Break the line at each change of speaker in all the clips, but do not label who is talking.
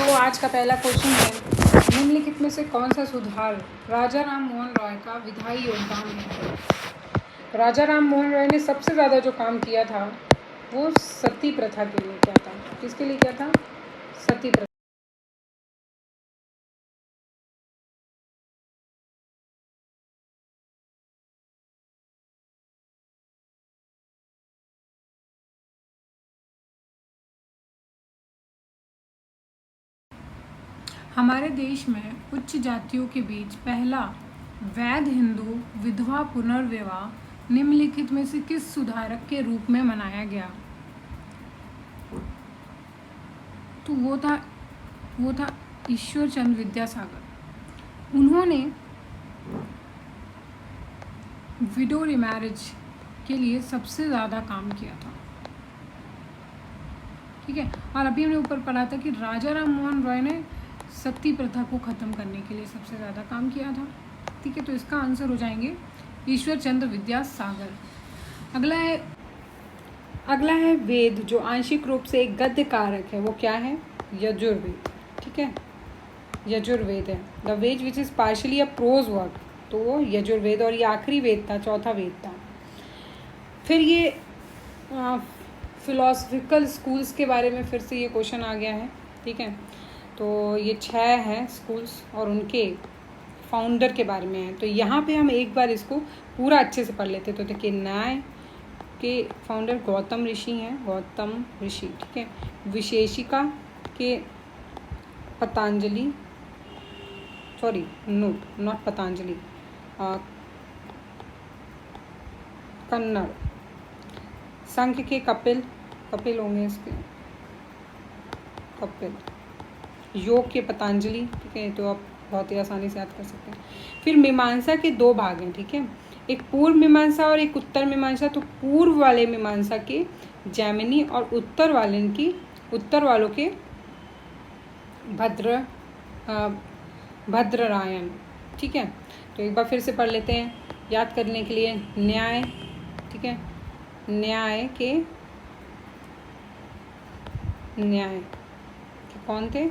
तो आज का पहला क्वेश्चन है, निम्नलिखित में से कौन सा सुधार राजा राम मोहन रॉय का विधायी योगदान है। राजा राम मोहन रॉय ने सबसे ज़्यादा जो काम किया था वो सती प्रथा के लिए किया था। किसके लिए किया था? सती प्रथा। हमारे देश में उच्च जातियों के बीच पहला वैध हिंदू विधवा पुनर्विवाह निम्नलिखित में से किस सुधारक के रूप में मनाया गया? तो वो था ईश्वर चंद्र विद्यासागर। उन्होंने विडो रिमैरिज के लिए सबसे ज़्यादा काम किया था। ठीक है, और अभी हमने ऊपर पढ़ा था कि राजा राम मोहन रॉय ने सती प्रथा को ख़त्म करने के लिए सबसे ज़्यादा काम किया था। ठीक है, तो इसका आंसर हो जाएंगे ईश्वर चंद्र विद्यासागर। अगला है वेद, जो आंशिक रूप से एक गद्य कारक है, वो क्या है? यजुर्वेद। ठीक है, यजुर्वेद है। The Veda which is partially a prose work, तो वो यजुर्वेद, और ये आखिरी वेद था, चौथा वेद था। फिर ये फिलोसफिकल स्कूल्स के बारे में फिर से ये क्वेश्चन आ गया है। ठीक है, तो ये 6 हैं स्कूल्स और उनके फाउंडर के बारे में है। तो यहाँ पे हम एक बार इसको पूरा अच्छे से पढ़ लेते। तो देखिए, न्याय के फाउंडर गौतम ऋषि हैं, गौतम ऋषि। ठीक है, विशेषिका के पतंजलि, सॉरी नॉट पतंजलि, कन्नड़। संघ के कपिल होंगे इसके, कपिल। योग के पतंजलि। ठीक है, तो आप बहुत ही आसानी से याद कर सकते हैं। फिर मीमांसा के 2 भाग हैं। ठीक है, एक पूर्व मीमांसा और एक उत्तर मीमांसा। तो पूर्व वाले मीमांसा के जैमिनी और उत्तर वालों के भद्ररायण। ठीक है, तो एक बार फिर से पढ़ लेते हैं याद करने के लिए। न्याय, ठीक है, न्याय के कौन थे?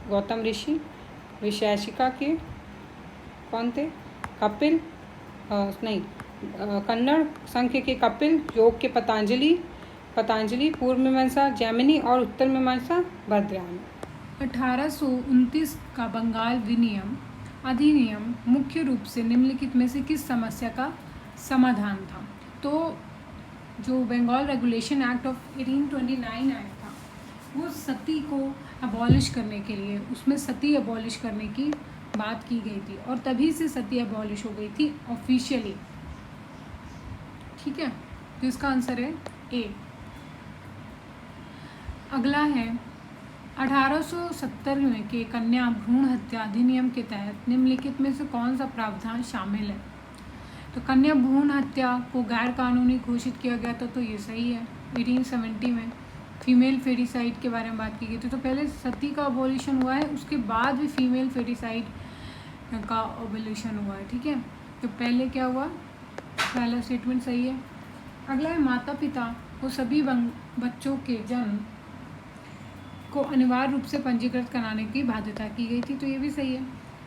गौतम ऋषि। विशेषिका के कौन थे? कपिल, कन्नड़। संख्य के कपिल, योग के पतंजलि, पूर्व मीमांसा जैमिनी और उत्तर मीमांसा भद्रायण। 1829 का बंगाल अधिनियम मुख्य रूप से निम्नलिखित में से किस समस्या का समाधान था? तो जो बंगाल रेगुलेशन एक्ट ऑफ 1829 आया था, वो सती को अबॉलिश करने के लिए, उसमें सती अबॉलिश करने की बात की गई थी, और तभी से सती अबॉलिश हो गई थी ऑफिशियली। ठीक है, तो इसका आंसर है ए। अगला है 1870 में के कन्या भ्रूण हत्या अधिनियम के तहत निम्नलिखित में से कौन सा प्रावधान शामिल है? तो कन्या भ्रूण हत्या को गैर कानूनी घोषित किया गया था, तो ये सही है। 1870 में फीमेल फेरिसाइड के बारे में बात की गई थी। तो पहले सती का अबॉलिशन हुआ है, उसके बाद भी फीमेल फेरिसाइड का अबॉलिशन हुआ है। ठीक है, तो पहले क्या हुआ? पहला स्टेटमेंट सही है। अगला है माता पिता को सभी बच्चों के जन्म को अनिवार्य रूप से पंजीकृत कराने की बाध्यता की गई थी, तो ये भी सही है।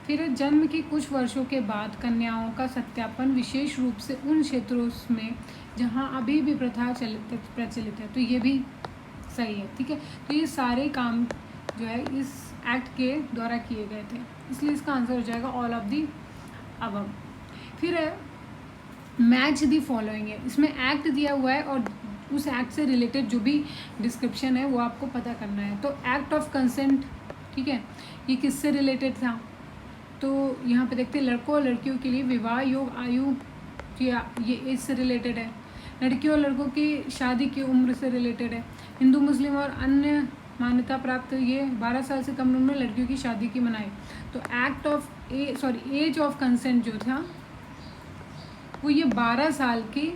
फिर जन्म के कुछ वर्षों के बाद कन्याओं का सत्यापन विशेष रूप से उन क्षेत्रों में जहां अभी भी प्रथा प्रचलित है, तो ये भी सही है। ठीक है, तो ये सारे काम जो है इस एक्ट के द्वारा किए गए थे, इसलिए इसका आंसर हो जाएगा ऑल ऑफ दी अबव। फिर है मैच दी फॉलोइंग है, इसमें एक्ट दिया हुआ है और उस एक्ट से रिलेटेड जो भी डिस्क्रिप्शन है वो आपको पता करना है। तो एक्ट ऑफ कंसेंट, ठीक है, ये किससे रिलेटेड था? तो यहाँ पे देखते हैं लड़कों और लड़कियों के लिए विवाह योग आयु, ये एज से रिलेटेड है। लड़कियों और लड़कों की शादी की उम्र से रिलेटेड है। हिंदू मुस्लिम और अन्य मान्यता प्राप्त ये 12 साल से कम उम्र में लड़कियों की शादी की मनाई। तो एज ऑफ कंसेंट जो था वो ये 12 साल की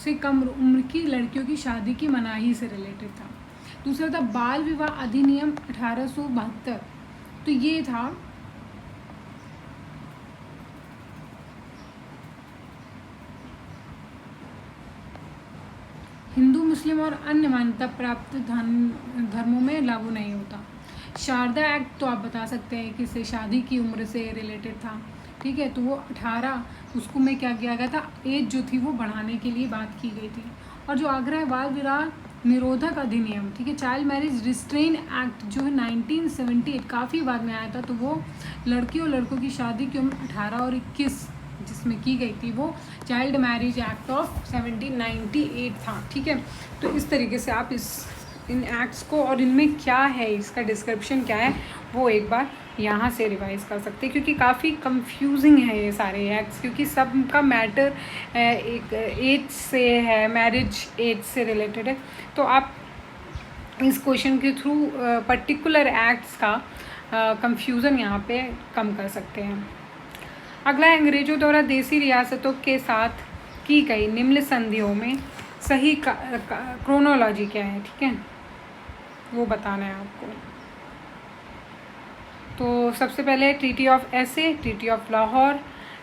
से कम उम्र की लड़कियों की शादी की मनाही से रिलेटेड था। दूसरा था बाल विवाह अधिनियम 1872, तो ये था हिंदू मुस्लिम और अन्य मान्यता प्राप्त धर्मों में लागू नहीं होता। शारदा एक्ट तो आप बता सकते हैं कि इससे शादी की उम्र से रिलेटेड था, ठीक है। तो वो 18 उसको में क्या किया गया था, एज जो थी वो बढ़ाने के लिए बात की गई थी। और जो आगरा बाल विवाह निरोधक अधिनियम, ठीक है, चाइल्ड मैरिज रिस्ट्रेन एक्ट जो है 1978 काफ़ी बाद में आया था, तो वो लड़की और लड़कों की शादी की उम्र 18 और 21 जिसमें की गई थी, वो चाइल्ड मैरिज एक्ट ऑफ 1798 था, ठीक है। तो इस तरीके से आप इन एक्ट्स को और इनमें क्या है, इसका डिस्क्रिप्शन क्या है, वो एक बार यहाँ से रिवाइज कर सकते हैं, क्योंकि काफ़ी कंफ्यूजिंग है ये सारे एक्ट्स, क्योंकि सबका मैटर एक एज से है, मैरिज एज से रिलेटेड है। तो आप इस क्वेश्चन के थ्रू पर्टिकुलर एक्ट्स का कंफ्यूजन यहाँ पे कम कर सकते हैं। अगला है, अंग्रेजों द्वारा देसी रियासतों के साथ की गई निम्न संधियों में सही क्रोनोलॉजी क्या है, ठीक है, वो बताना है आपको। तो सबसे पहले ट्रीटी ऑफ एसे, treaty of Lahore,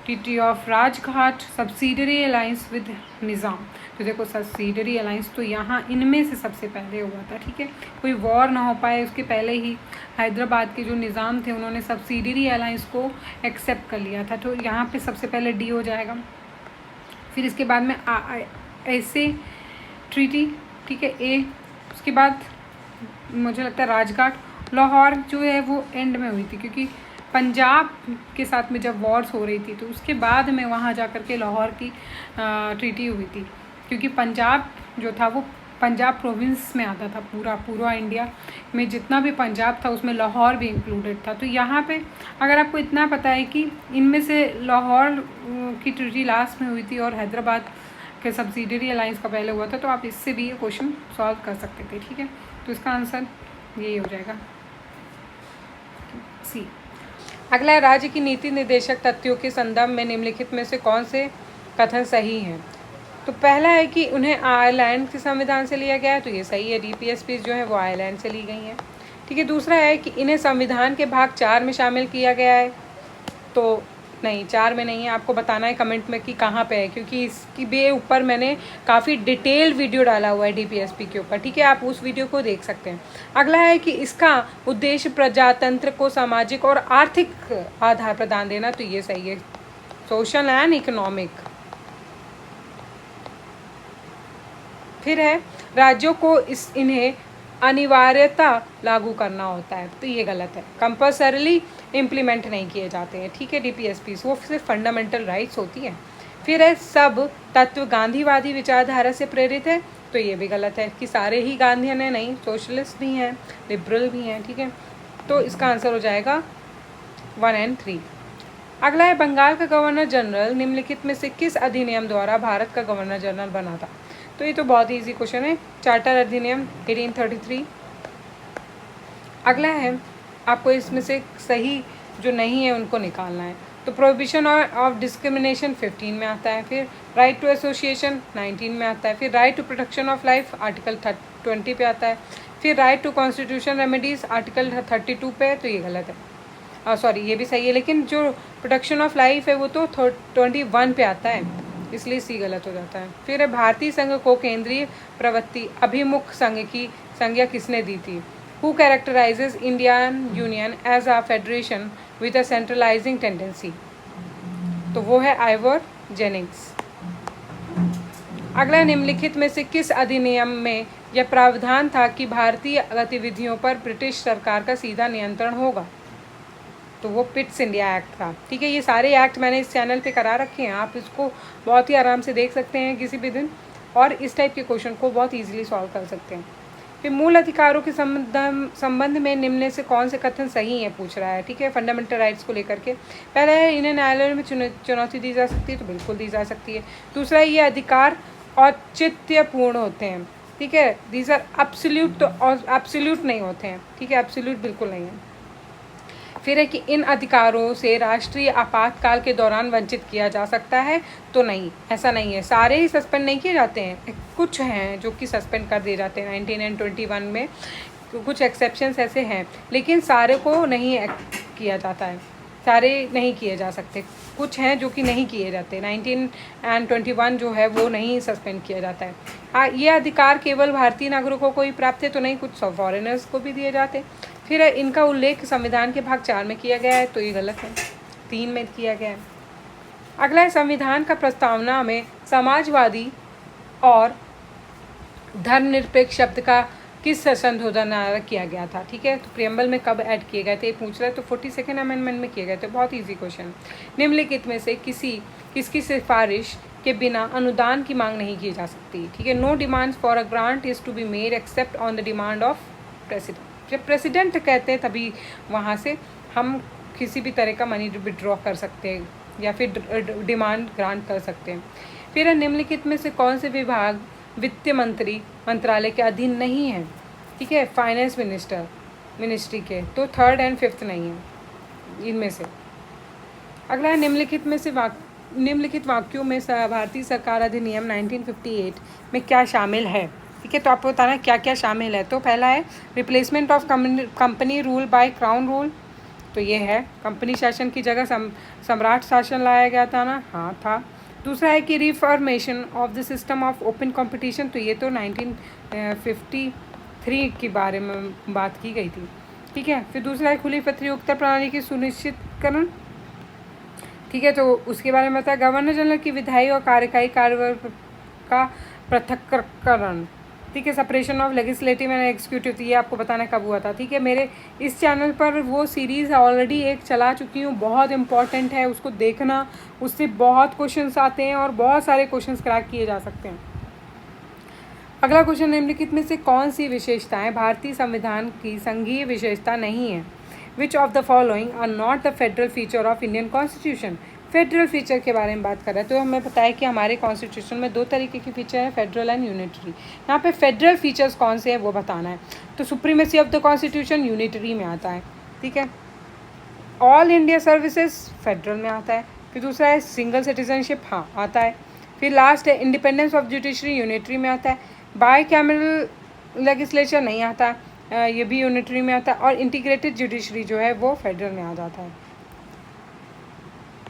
treaty of Rajghat, subsidiary alliance with Nizam. तो देखो सब्सिडरी अलाइंस तो यहाँ इनमें से सबसे पहले हुआ था, ठीक है। कोई वॉर ना हो पाए उसके पहले ही हैदराबाद के जो निज़ाम थे उन्होंने सब्सिडरी अलाइंस को एक्सेप्ट कर लिया था, तो यहाँ पे सबसे पहले डी हो जाएगा। फिर इसके बाद में ऐसे ट्रीटी, ठीक है, ए। उसके बाद मुझे लगता है राजघाट। लाहौर जो है वो एंड में हुई थी, क्योंकि पंजाब के साथ में जब वॉर्स हो रही थी तो उसके बाद में वहाँ जा कर के लाहौर की ट्रीटी हुई थी, क्योंकि पंजाब जो था वो पंजाब प्रोविंस में आता था, पूरा इंडिया में जितना भी पंजाब था उसमें लाहौर भी इंक्लूडेड था। तो यहाँ पे अगर आपको इतना पता है कि इनमें से लाहौर की ट्रीटी लास्ट में हुई थी और हैदराबाद के सब्सिडरी अलाइंस का पहले हुआ था, तो आप इससे भी ये क्वेश्चन सॉल्व कर सकते थे, ठीक है। तो इसका आंसर यही हो जाएगा, सी। अगला है, राज्य की नीति निर्देशक तथ्यों के संदर्भ में निम्नलिखित में से कौन से कथन सही हैं। तो पहला है कि उन्हें आयरलैंड के संविधान से लिया गया है, तो ये सही है, डीपीएसपी जो है वो आयरलैंड से ली गई हैं, ठीक है। दूसरा है कि इन्हें संविधान के भाग 4 में शामिल किया गया है, तो नहीं, 4 में नहीं है, आपको बताना है कमेंट में कि कहाँ पे है, क्योंकि इसकी भी ऊपर मैंने काफ़ी डिटेल वीडियो डाला हुआ है डीपीएसपी के ऊपर, ठीक है, आप उस वीडियो को देख सकते हैं। अगला है कि इसका उद्देश्य प्रजातंत्र को सामाजिक और आर्थिक आधार प्रदान देना, तो ये सही है, सोशल एंड इकोनॉमिक। फिर है, राज्यों को इन्हें अनिवार्यता लागू करना होता है, तो ये गलत है, कंपल्सरीली इम्प्लीमेंट नहीं किए जाते हैं, ठीक है, डीपीएसपी वो सिर्फ फंडामेंटल राइट्स होती हैं। फिर है, सब तत्व गांधीवादी विचारधारा से प्रेरित है, तो ये भी गलत है कि सारे ही गांधीयन है, नहीं, सोशलिस्ट भी हैं, लिबरल भी हैं, ठीक है। तो इसका आंसर हो जाएगा 1 और 3। अगला है, बंगाल का गवर्नर जनरल निम्नलिखित में से किस अधिनियम द्वारा भारत का गवर्नर जनरल बना था। तो ये तो बहुत ही इजी क्वेश्चन है, चार्टर अधिनियम 1833। अगला है, आपको इसमें से सही जो नहीं है उनको निकालना है। तो प्रोहिबिशन ऑफ डिस्क्रिमिनेशन 15 में आता है, फिर राइट टू एसोसिएशन 19 में आता है, फिर right to protection of life article 20 पे आता है, फिर right to constitution remedies article 32 पे है, तो ये गलत है, सॉरी ये भी सही है, लेकिन जो प्रोटेक्शन ऑफ लाइफ है वो तो 21 पे आता है, इसलिए सी गलत हो जाता है। फिर भारतीय संघ को केंद्रीय प्रवृत्ति अभिमुख संघ की संज्ञा किसने दी थी। Who characterizes Indian Union as a federation with a centralizing tendency? तो वो है आइवर जेनिंग्स। अगला, निम्नलिखित में से किस अधिनियम में यह प्रावधान था कि भारतीय गतिविधियों पर ब्रिटिश सरकार का सीधा नियंत्रण होगा। तो वो पिट्स इंडिया एक्ट था, ठीक है। ये सारे एक्ट मैंने इस चैनल पे करा रखे हैं, आप इसको बहुत ही आराम से देख सकते हैं किसी भी दिन, और इस टाइप के क्वेश्चन को बहुत ईजिली सॉल्व कर सकते हैं। फिर मूल अधिकारों के संबंध में निम्न से कौन से कथन सही है पूछ रहा है, ठीक है, फंडामेंटल राइट्स को लेकर के। पहला है, इन्हें न्यायालय में चुनौती दी जा सकती है, तो बिल्कुल दी जा सकती है। दूसरा है, ये अधिकार औचित्यपूर्ण होते हैं, ठीक है, दीज आर एब्सोल्यूट, तो एब्सोल्यूट नहीं होते हैं, ठीक है, एब्सोल्यूट बिल्कुल नहीं है। फिर है कि इन अधिकारों से राष्ट्रीय आपातकाल के दौरान वंचित किया जा सकता है, तो नहीं, ऐसा नहीं है, सारे ही सस्पेंड नहीं किए जाते हैं, कुछ हैं जो कि सस्पेंड कर दिए जाते हैं 19 और 21 में, कुछ एक्सेप्शंस ऐसे हैं, लेकिन सारे को नहीं किया जाता है, सारे नहीं किए जा सकते, कुछ हैं जो कि नहीं किए जाते, 19 और 21 जो है वो नहीं सस्पेंड किया जाता है। हाँ, ये अधिकार केवल भारतीय नागरिकों को ही प्राप्त है, तो नहीं, कुछ फॉरेनर्स को भी दिए जाते।
फिर इनका उल्लेख संविधान के भाग 4 में किया गया है, तो ये गलत है, 3 में किया गया है। अगला है संविधान का प्रस्तावना में समाजवादी और धर्मनिरपेक्ष शब्द का किस संशोधन किया गया था। ठीक है, तो प्रियम्बल में कब ऐड किए गए थे ये पूछ रहा है, तो 42nd अमेंडमेंट में किए गए थे। बहुत इजी क्वेश्चन। निम्नलिखित में से किसकी सिफारिश के बिना अनुदान की मांग नहीं की जा सकती। ठीक है, no demand for a grant is to be made except on the demand of president. जब प्रेसिडेंट कहते हैं तभी वहाँ से हम किसी भी तरह का मनी विड्रॉ कर सकते हैं या फिर डिमांड ग्रांट कर सकते हैं। फिर निम्नलिखित में से कौन से विभाग वित्त मंत्रालय के अधीन नहीं है। ठीक है, फाइनेंस मिनिस्ट्री के, तो 3rd and 5th नहीं है इनमें से। अगला है निम्नलिखित वाक्यों में भारतीय सरकार अधिनियम 1958 में क्या शामिल है। ठीक है, तो आपको बताना क्या क्या शामिल है। तो पहला है replacement of company rule by crown rule, तो ये है कंपनी शासन की जगह सम्राट शासन लाया गया था ना, हाँ था। दूसरा है कि reformation of the system of open competition, तो ये तो 1953 के बारे में बात की गई थी। ठीक है, फिर दूसरा है खुली प्रतियोगिता प्रणाली की सुनिश्चितकरण। ठीक है, तो उसके बारे में बताया। गवर्नर जनरल की विधायी और कार्यकारी कार्यभार का पृथक्करण। ठीक है, separation of legislative and executive, ये आपको बताना कब हुआ था। ठीक है, मेरे इस चैनल पर वो सीरीज़ ऑलरेडी एक चला चुकी हूँ, बहुत इंपॉर्टेंट है, उसको देखना, उससे बहुत क्वेश्चंस आते हैं और बहुत सारे क्वेश्चंस क्रैक किए जा सकते हैं। अगला क्वेश्चन, निम्नलिखित में से कौन सी विशेषताएं भारतीय संविधान की संघीय विशेषता नहीं है। Which of the following are not the federal feature of Indian constitution. Federal feature के बारे में बात कर रहे हैं, तो हमें पता है कि हमारे कॉन्स्टिट्यूशन में 2 तरीके की फीचर है, फेडरल एंड यूनिटरी। यहाँ पे फेडरल फीचर्स कौन से हैं वो बताना है। तो supremacy of the constitution unitary में आता है। ठीक है, ऑल इंडिया सर्विसेज फेडरल में आता है। फिर दूसरा है सिंगल सिटीजनशिप, हाँ आता है। फिर लास्ट है इंडिपेंडेंस ऑफ जुडिशरी, यूनिटरी में आता है। बाय कैमरल लेजिस्लेचर नहीं आता, ये भी यूनिटरी में आता है। और इंटीग्रेटेड जुडिशरी जो है वो फेडरल में आ जाता है।